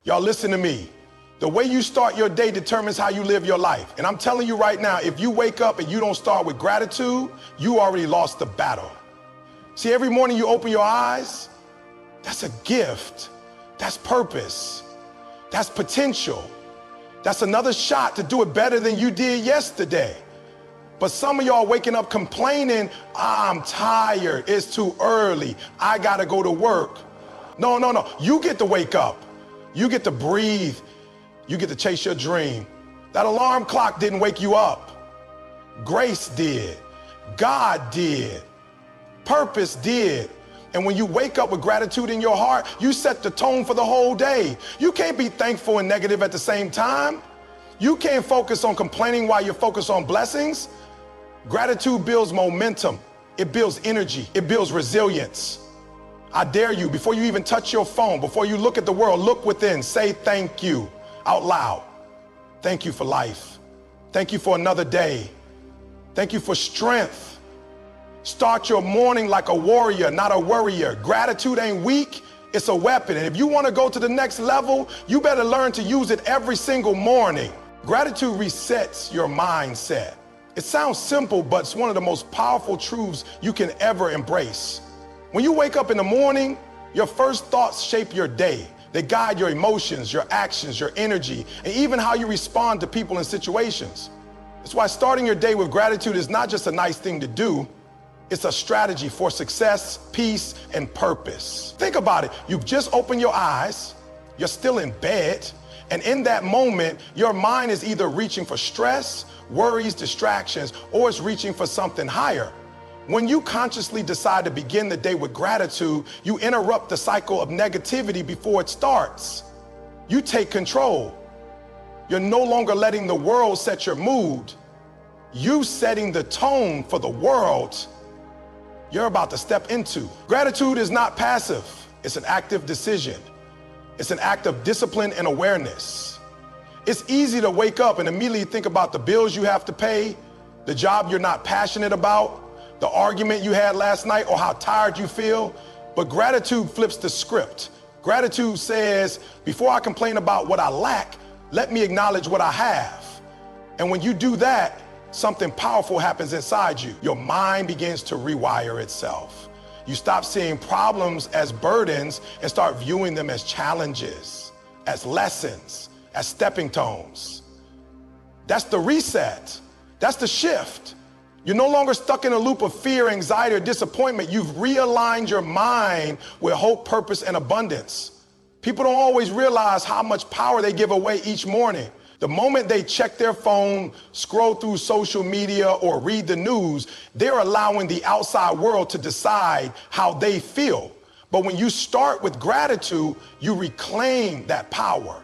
Y'all listen to me. The way you start your day determines how you live your life. And I'm telling you right now, if you wake up and you don't start with gratitude, you already lost the battle. See, every morning you open your eyes, that's a gift. That's purpose. That's potential. That's another shot to do it better than you did yesterday. But some of y'all waking up complaining, I'm tired, it's too early, I gotta go to work. No. You get to wake up. You get to breathe. You get to chase your dream. That alarm clock didn't wake you up. Grace did. God did. Purpose did. And when you wake up with gratitude in your heart, you set the tone for the whole day. You can't be thankful and negative at the same time. You can't focus on complaining while you're focused on blessings. Gratitude builds momentum. It builds energy. It builds resilience. I dare you, before you even touch your phone, before you look at the world, look within, say thank you out loud. Thank you for life. Thank you for another day. Thank you for strength. Start your morning like a warrior, not a worrier. Gratitude ain't weak, it's a weapon. And if you want to go to the next level, you better learn to use it every single morning. Gratitude resets your mindset. It sounds simple, but it's one of the most powerful truths you can ever embrace. When you wake up in the morning, your first thoughts shape your day. They guide your emotions, your actions, your energy, and even how you respond to people and situations. That's why starting your day with gratitude is not just a nice thing to do, it's a strategy for success, peace, and purpose. Think about it. You've just opened your eyes, you're still in bed, and in that moment, your mind is either reaching for stress, worries, distractions, or it's reaching for something higher. When you consciously decide to begin the day with gratitude, you interrupt the cycle of negativity before it starts. You take control. You're no longer letting the world set your mood. You setting the tone for the world you're about to step into. Gratitude is not passive. It's an active decision. It's an act of discipline and awareness. It's easy to wake up and immediately think about the bills you have to pay, the job you're not passionate about, the argument you had last night, or how tired you feel. But gratitude flips the script. Gratitude says, before I complain about what I lack, let me acknowledge what I have. And when you do that, something powerful happens inside you. Your mind begins to rewire itself. You stop seeing problems as burdens and start viewing them as challenges, as lessons, as stepping stones. That's the reset. That's the shift. You're no longer stuck in a loop of fear, anxiety, or disappointment. You've realigned your mind with hope, purpose, and abundance. People don't always realize how much power they give away each morning. The moment they check their phone, scroll through social media, or read the news, they're allowing the outside world to decide how they feel. But when you start with gratitude, you reclaim that power.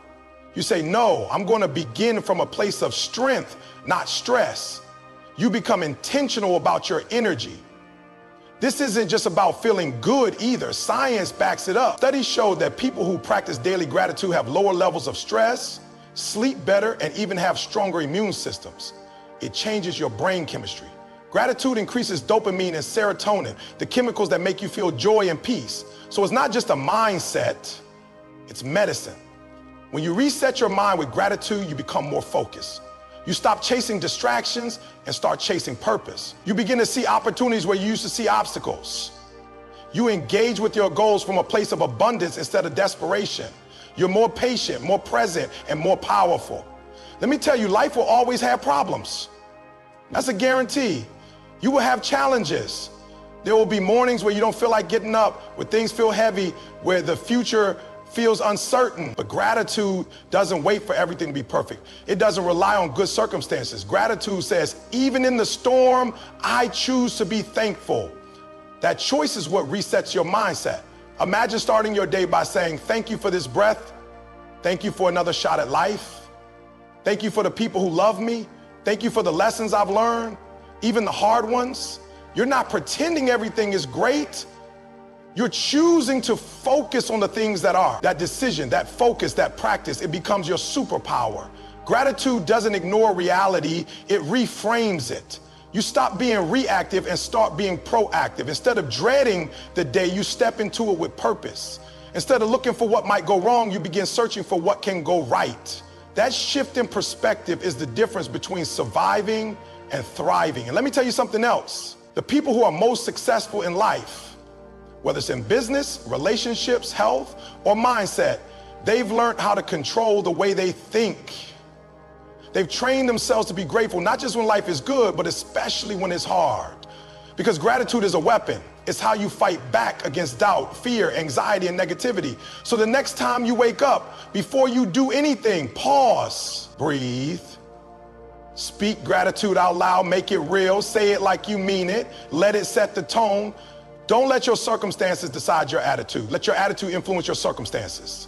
You say, no, I'm going to begin from a place of strength, not stress. You become intentional about your energy. This isn't just about feeling good either. Science backs it up. Studies show that people who practice daily gratitude have lower levels of stress, sleep better, and even have stronger immune systems. It changes your brain chemistry. Gratitude increases dopamine and serotonin, the chemicals that make you feel joy and peace. So it's not just a mindset, it's medicine. When you reset your mind with gratitude, you become more focused. You stop chasing distractions and start chasing purpose. You begin to see opportunities where you used to see obstacles. You engage with your goals from a place of abundance instead of desperation. You're more patient, more present, and more powerful. Let me tell you, life will always have problems. That's a guarantee. You will have challenges. There will be mornings where you don't feel like getting up, where things feel heavy, where the future feels uncertain. But gratitude doesn't wait for everything to be perfect. It doesn't rely on good circumstances. Gratitude says, even in the storm, I choose to be thankful. That choice is what resets your mindset. Imagine starting your day by saying, thank you for this breath. Thank you for another shot at life. Thank you for the people who love me. Thank you for the lessons I've learned, even the hard ones. You're not pretending everything is great. You're choosing to focus on the things that are. That decision, that focus, that practice, it becomes your superpower. Gratitude doesn't ignore reality, it reframes it. You stop being reactive and start being proactive. Instead of dreading the day, you step into it with purpose. Instead of looking for what might go wrong, you begin searching for what can go right. That shift in perspective is the difference between surviving and thriving. And let me tell you something else. The people who are most successful in life, whether it's in business, relationships, health, or mindset, they've learned how to control the way they think. They've trained themselves to be grateful, not just when life is good, but especially when it's hard. Because gratitude is a weapon. It's how you fight back against doubt, fear, anxiety, and negativity. So the next time you wake up, before you do anything, pause, breathe, speak gratitude out loud, make it real, say it like you mean it, let it set the tone. Don't let your circumstances decide your attitude. Let your attitude influence your circumstances.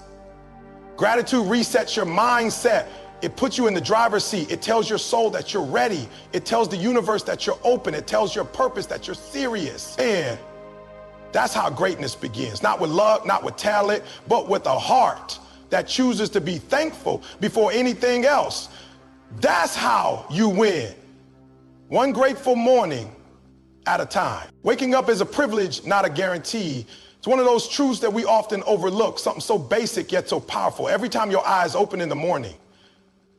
Gratitude resets your mindset. It puts you in the driver's seat. It tells your soul that you're ready. It tells the universe that you're open. It tells your purpose that you're serious. And that's how greatness begins. Not with luck, not with talent, but with a heart that chooses to be thankful before anything else. That's how you win. One grateful morning at a time. Waking up is a privilege, not a guarantee. It's one of those truths that we often overlook, something so basic yet so powerful. Every time your eyes open in the morning,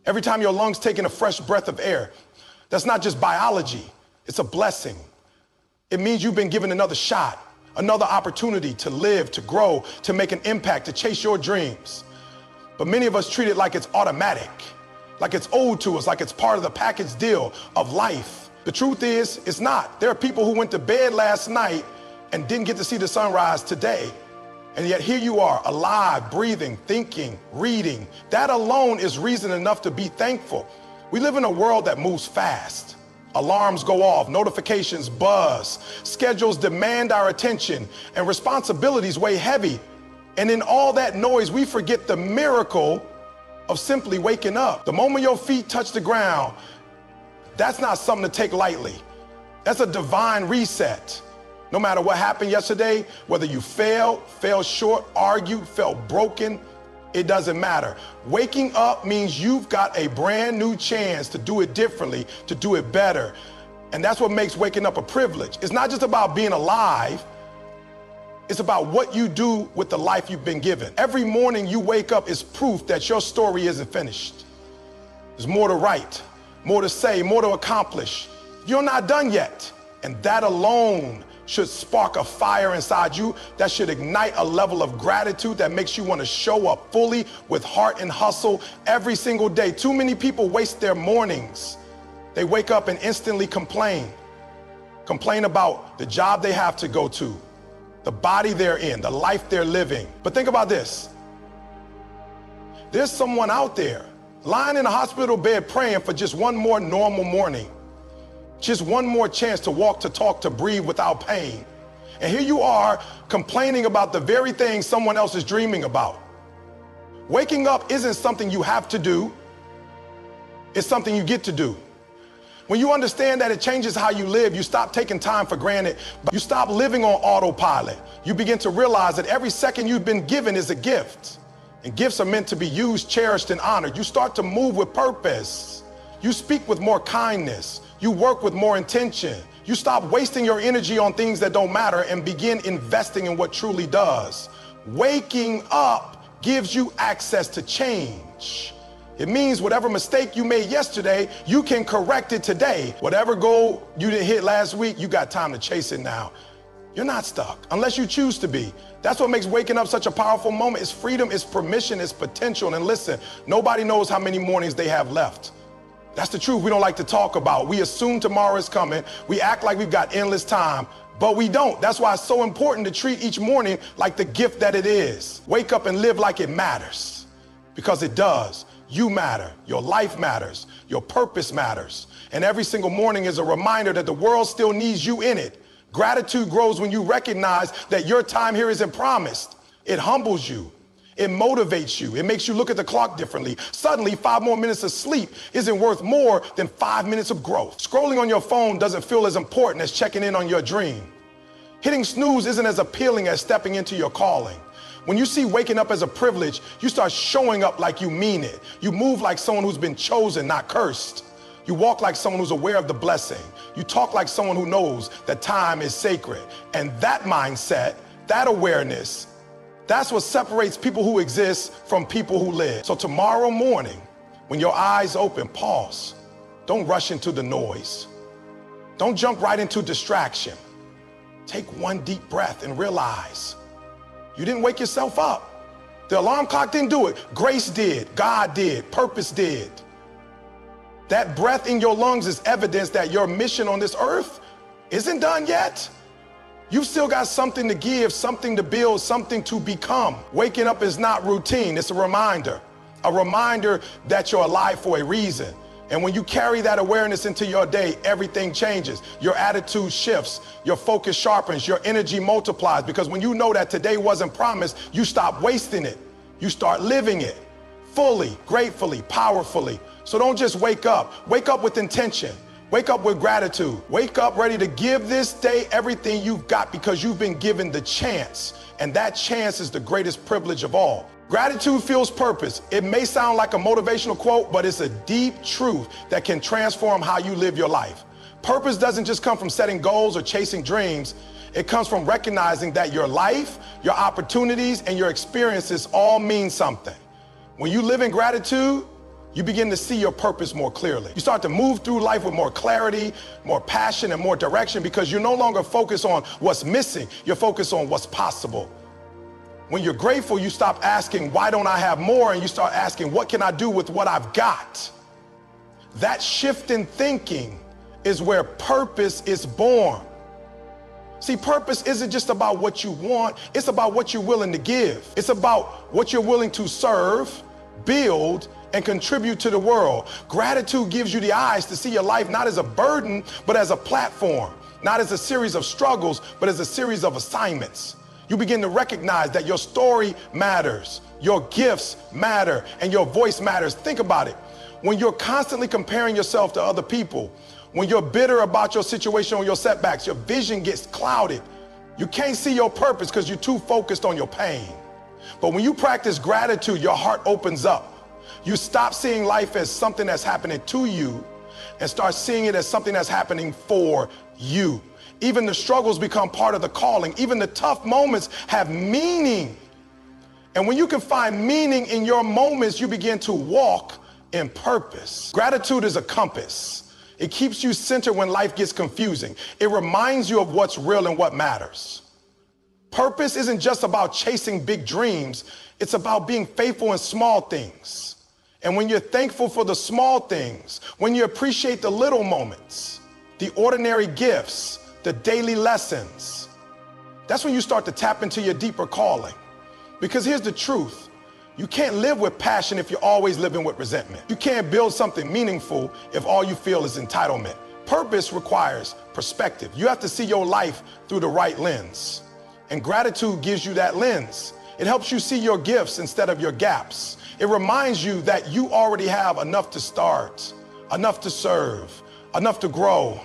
every time your lungs take in a fresh breath of air, that's not just biology, it's a blessing. It means you've been given another shot, another opportunity to live, to grow, to make an impact, to chase your dreams. But many of us treat it like it's automatic, like it's owed to us, like it's part of the package deal of life. The truth is, it's not. There are people who went to bed last night and didn't get to see the sunrise today. And yet here you are, alive, breathing, thinking, reading. That alone is reason enough to be thankful. We live in a world that moves fast. Alarms go off, notifications buzz, schedules demand our attention, and responsibilities weigh heavy. And in all that noise, we forget the miracle of simply waking up. The moment your feet touch the ground, that's not something to take lightly. That's a divine reset. No matter what happened yesterday, whether you failed, fell short, argued, felt broken, it doesn't matter. Waking up means you've got a brand new chance to do it differently, to do it better. And that's what makes waking up a privilege. It's not just about being alive. It's about what you do with the life you've been given. Every morning you wake up is proof that your story isn't finished. There's more to write, more to say, more to accomplish. You're not done yet. And that alone should spark a fire inside you that should ignite a level of gratitude that makes you want to show up fully with heart and hustle every single day. Too many people waste their mornings. They wake up and instantly complain about the job they have to go to, the body they're in, the life they're living. But think about this. There's someone out there lying in a hospital bed praying for just one more normal morning. Just one more chance to walk, to talk, to breathe without pain. And here you are complaining about the very thing someone else is dreaming about. Waking up isn't something you have to do. It's something you get to do. When you understand that it changes how you live, you stop taking time for granted. You stop living on autopilot. You begin to realize that every second you've been given is a gift. And gifts are meant to be used, cherished, and honored. You start to move with purpose. You speak with more kindness. You work with more intention. You stop wasting your energy on things that don't matter and begin investing in what truly does. Waking up gives you access to change. It means whatever mistake you made yesterday, you can correct it today. Whatever goal you didn't hit last week, you got time to chase it now. You're not stuck unless you choose to be. That's what makes waking up such a powerful moment. It's freedom, it's permission, it's potential. And listen, nobody knows how many mornings they have left. That's the truth we don't like to talk about. We assume tomorrow is coming. We act like we've got endless time, but we don't. That's why it's so important to treat each morning like the gift that it is. Wake up and live like it matters, because it does. You matter. Your life matters. Your purpose matters. And every single morning is a reminder that the world still needs you in it. Gratitude grows when you recognize that your time here isn't promised. It humbles you. It motivates you. It makes you look at the clock differently. Suddenly, 5 more minutes of sleep isn't worth more than 5 minutes of growth. Scrolling on your phone doesn't feel as important as checking in on your dream. Hitting snooze isn't as appealing as stepping into your calling. When you see waking up as a privilege, you start showing up like you mean it. You move like someone who's been chosen, not cursed. You walk like someone who's aware of the blessing. You talk like someone who knows that time is sacred. And that mindset, that awareness, That's what separates people who exist from people who live. So tomorrow morning, when your eyes open, pause. Don't rush into the noise. Don't jump right into distraction. Take one deep breath and realize you didn't wake yourself up. The alarm clock didn't do it. Grace did, God did, purpose did. That breath in your lungs is evidence that your mission on this earth isn't done yet. You've still got something to give, something to build, something to become. Waking up is not routine, it's a reminder that you're alive for a reason. And when you carry that awareness into your day, everything changes. Your attitude shifts, your focus sharpens, your energy multiplies, because when you know that today wasn't promised, you stop wasting it. You start living it fully, gratefully, powerfully. So don't just wake up with intention. Wake up with gratitude. Wake up ready to give this day everything you've got, because you've been given the chance. And that chance is the greatest privilege of all. Gratitude fuels purpose. It may sound like a motivational quote, but it's a deep truth that can transform how you live your life. Purpose doesn't just come from setting goals or chasing dreams. It comes from recognizing that your life, your opportunities, and your experiences all mean something. When you live in gratitude, you begin to see your purpose more clearly. You start to move through life with more clarity, more passion, and more direction, because you're no longer focused on what's missing. You're focused on what's possible. When you're grateful, you stop asking, why don't I have more? And you start asking, what can I do with what I've got? That shift in thinking is where purpose is born. See, purpose isn't just about what you want. It's about what you're willing to give. It's about what you're willing to serve, build, and contribute to the world. Gratitude gives you the eyes to see your life not as a burden, but as a platform. Not as a series of struggles, but as a series of assignments. You begin to recognize that your story matters, your gifts matter, and your voice matters. Think about it. When you're constantly comparing yourself to other people, when you're bitter about your situation or your setbacks, your vision gets clouded. You can't see your purpose because you're too focused on your pain. But when you practice gratitude, your heart opens up. You stop seeing life as something that's happening to you and start seeing it as something that's happening for you. Even the struggles become part of the calling. Even the tough moments have meaning. And when you can find meaning in your moments, you begin to walk in purpose. Gratitude is a compass. It keeps you centered when life gets confusing. It reminds you of what's real and what matters. Purpose isn't just about chasing big dreams. It's about being faithful in small things. And when you're thankful for the small things, when you appreciate the little moments, the ordinary gifts, the daily lessons, that's when you start to tap into your deeper calling. Because here's the truth. You can't live with passion if you're always living with resentment. You can't build something meaningful if all you feel is entitlement. Purpose requires perspective. You have to see your life through the right lens. And gratitude gives you that lens. It helps you see your gifts instead of your gaps. It reminds you that you already have enough to start, enough to serve, enough to grow.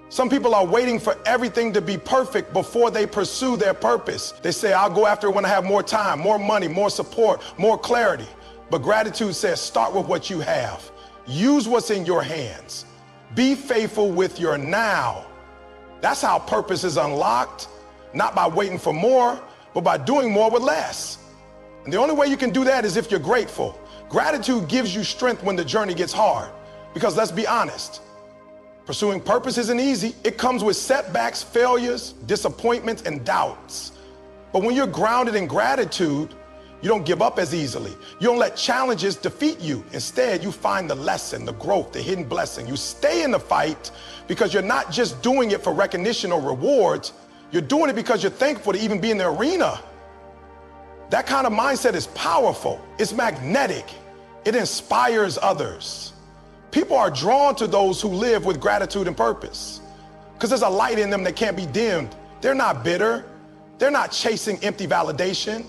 Some people are waiting for everything to be perfect before they pursue their purpose. They say, I'll go after it when I have more time, more money, more support, more clarity. But gratitude says, start with what you have. Use what's in your hands. Be faithful with your now. That's how purpose is unlocked, not by waiting for more, but by doing more with less. And the only way you can do that is if you're grateful. Gratitude gives you strength when the journey gets hard. Because let's be honest, pursuing purpose isn't easy. It comes with setbacks, failures, disappointments, and doubts. But when you're grounded in gratitude, you don't give up as easily. You don't let challenges defeat you. Instead, you find the lesson, the growth, the hidden blessing. You stay in the fight because you're not just doing it for recognition or rewards. You're doing it because you're thankful to even be in the arena. That kind of mindset is powerful. It's magnetic. It inspires others. People are drawn to those who live with gratitude and purpose because there's a light in them that can't be dimmed. They're not bitter. They're not chasing empty validation.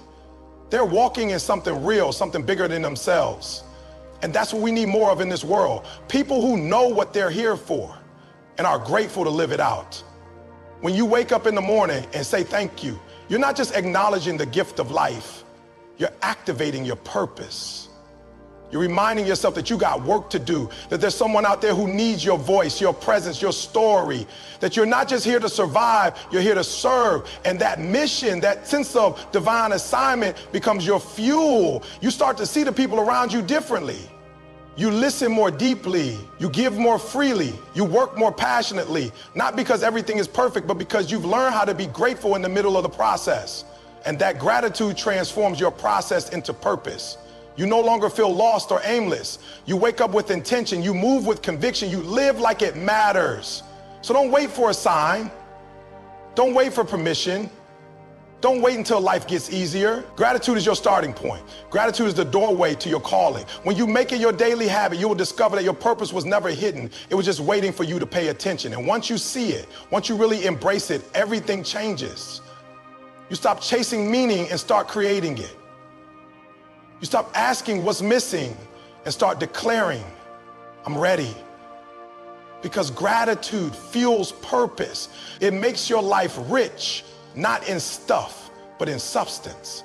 They're walking in something real, something bigger than themselves. And that's what we need more of in this world. People who know what they're here for and are grateful to live it out. When you wake up in the morning and say thank you, you're not just acknowledging the gift of life, you're activating your purpose. You're reminding yourself that you got work to do, that there's someone out there who needs your voice, your presence, your story, that you're not just here to survive, you're here to serve. And that mission, that sense of divine assignment becomes your fuel. You start to see the people around you differently. You listen more deeply, you give more freely, you work more passionately, not because everything is perfect, but because you've learned how to be grateful in the middle of the process. And that gratitude transforms your process into purpose. You no longer feel lost or aimless. You wake up with intention. You move with conviction. You live like it matters. So don't wait for a sign. Don't wait for permission. Don't wait until life gets easier. Gratitude is your starting point. Gratitude is the doorway to your calling. When you make it your daily habit, you will discover that your purpose was never hidden. It was just waiting for you to pay attention. And once you see it, once you really embrace it, everything changes. You stop chasing meaning and start creating it. You stop asking what's missing and start declaring, I'm ready. Because gratitude fuels purpose. It makes your life rich, not in stuff, but in substance.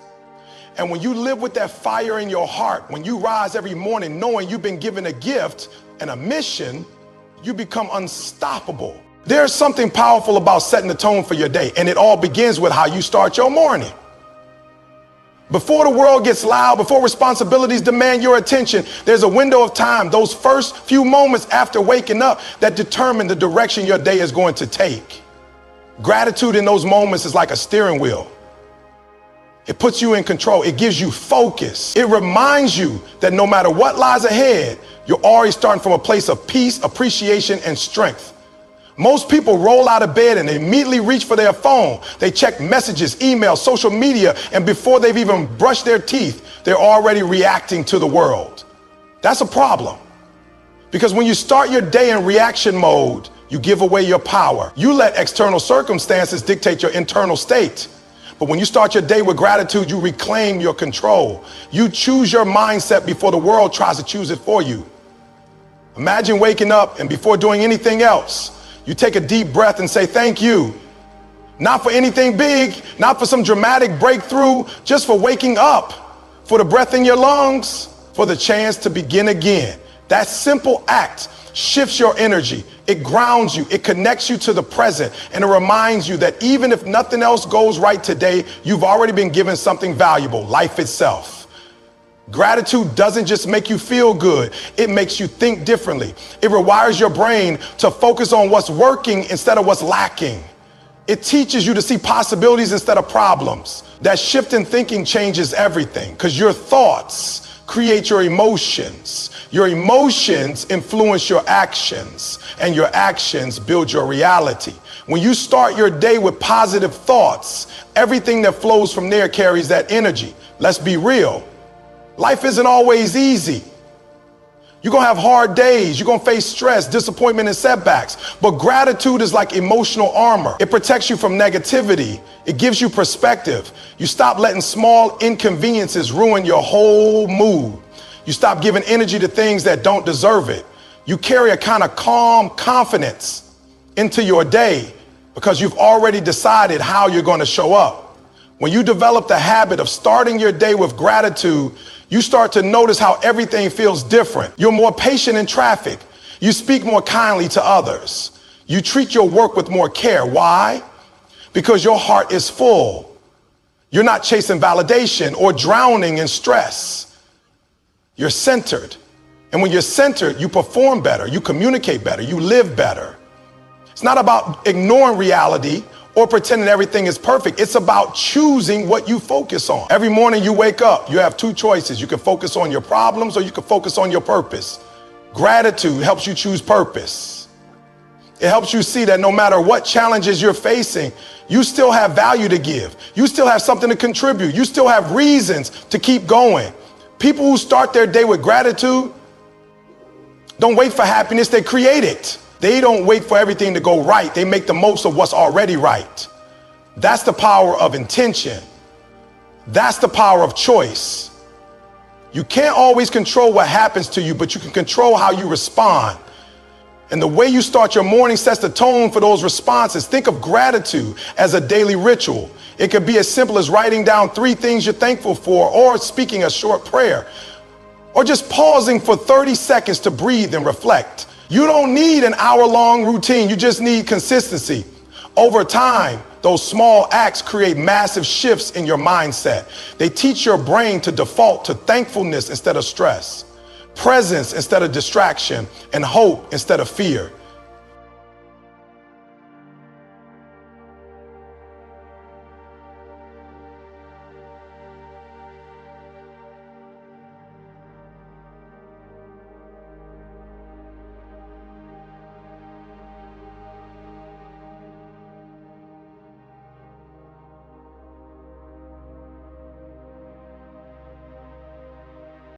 And when you live with that fire in your heart, when you rise every morning knowing you've been given a gift and a mission, you become unstoppable. There's something powerful about setting the tone for your day, and it all begins with how you start your morning. Before the world gets loud, before responsibilities demand your attention, there's a window of time, those first few moments after waking up, that determine the direction your day is going to take. Gratitude in those moments is like a steering wheel. It puts you in control. It gives you focus. It reminds you that no matter what lies ahead, you're already starting from a place of peace, appreciation, and strength. Most people roll out of bed and they immediately reach for their phone. They check messages, emails, social media, and before they've even brushed their teeth, they're already reacting to the world. That's a problem. Because when you start your day in reaction mode, you give away your power. You let external circumstances dictate your internal state. But when you start your day with gratitude, you reclaim your control. You choose your mindset before the world tries to choose it for you. Imagine waking up and before doing anything else, you take a deep breath and say, thank you. Not for anything big, not for some dramatic breakthrough, just for waking up, for the breath in your lungs, for the chance to begin again. That simple act shifts your energy. It grounds you. It connects you to the present. And it reminds you that even if nothing else goes right today, you've already been given something valuable, life itself. Gratitude doesn't just make you feel good. It makes you think differently. It rewires your brain to focus on what's working instead of what's lacking. It teaches you to see possibilities instead of problems. That shift in thinking changes everything because your thoughts create your emotions. Your emotions influence your actions, and your actions build your reality. When you start your day with positive thoughts, everything that flows from there carries that energy. Let's be real. Life isn't always easy. You're going to have hard days. You're going to face stress, disappointment, and setbacks. But gratitude is like emotional armor. It protects you from negativity. It gives you perspective. You stop letting small inconveniences ruin your whole mood. You stop giving energy to things that don't deserve it. You carry a kind of calm confidence into your day because you've already decided how you're going to show up. When you develop the habit of starting your day with gratitude, you start to notice how everything feels different. You're more patient in traffic. You speak more kindly to others. You treat your work with more care. Why? Because your heart is full. You're not chasing validation or drowning in stress. You're centered. And when you're centered, you perform better. You communicate better. You live better. It's not about ignoring reality or pretending everything is perfect. It's about choosing what you focus on. Every morning you wake up, you have two choices. You can focus on your problems or you can focus on your purpose. Gratitude helps you choose purpose. It helps you see that no matter what challenges you're facing, you still have value to give. You still have something to contribute. You still have reasons to keep going. People who start their day with gratitude don't wait for happiness, they create it. They don't wait for everything to go right. They make the most of what's already right. That's the power of intention. That's the power of choice. You can't always control what happens to you, but you can control how you respond. And the way you start your morning sets the tone for those responses. Think of gratitude as a daily ritual. It could be as simple as writing down 3 things you're thankful for or speaking a short prayer. or just pausing for 30 seconds to breathe and reflect. You don't need an hour-long routine, you just need consistency. Over time, those small acts create massive shifts in your mindset. They teach your brain to default to thankfulness instead of stress, presence instead of distraction, and hope instead of fear.